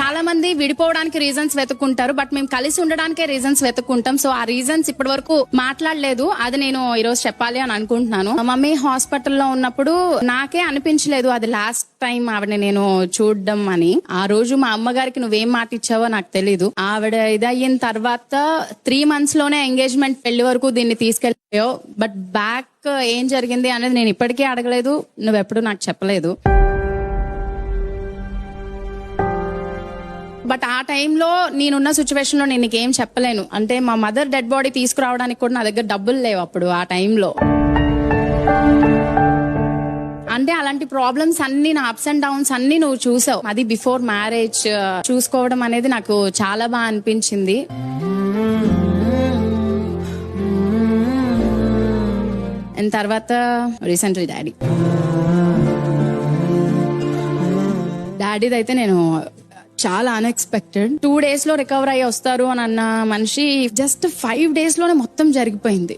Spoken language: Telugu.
చాలా మంది విడిపోవడానికి రీజన్స్ వెతుక్కుంటారు, బట్ మేము కలిసి ఉండడానికే రీజన్స్ వెతుక్కుంటాం. సో ఆ రీజన్స్ ఇప్పటి వరకు మాట్లాడలేదు. అది నేను ఈ రోజు చెప్పాలి అని అనుకుంటున్నాను. మా మమ్మీ హాస్పిటల్లో ఉన్నప్పుడు నాకే అనిపించలేదు అది లాస్ట్ టైం ఆవిడని నేను చూడడం అని. ఆ రోజు మా అమ్మగారికి నువ్వేం మాట ఇచ్చావో నాకు తెలీదు. ఆవిడ ఇదయిన తర్వాత 3 months లోనే ఎంగేజ్మెంట్ పెళ్లి వరకు దీన్ని తీసుకెళ్ళిపోయావు, బట్ బ్యాక్ ఏం జరిగింది అనేది నేను ఇప్పటికీ అడగలేదు, నువ్వెప్పుడు నాకు చెప్పలేదు. బట్ ఆ టైంలో నేనున్న సిచ్యువేషన్ లో నేను నీకేం చెప్పలేను. అంటే మా మదర్ డెడ్ బాడీ తీసుకురావడానికి కూడా నా దగ్గర డబ్బులు లేవు అప్పుడు ఆ టైంలో. అంటే అలాంటి ప్రాబ్లమ్స్ అన్ని, నా అప్స్ అండ్ డౌన్స్ అన్ని నువ్వు చూసావు. అది బిఫోర్ మ్యారేజ్ చూసుకోవడం అనేది నాకు చాలా బాగా అనిపించింది. అండ్ తర్వాత రీసెంట్లీ డాడీది అయితే నేను చాలా అన్ఎక్స్పెక్టెడ్. 2 days లో రికవర్ అయ్యి వస్తారు అని అన్న మనిషి జస్ట్ 5 days లోనే మొత్తం జరిగిపోయింది.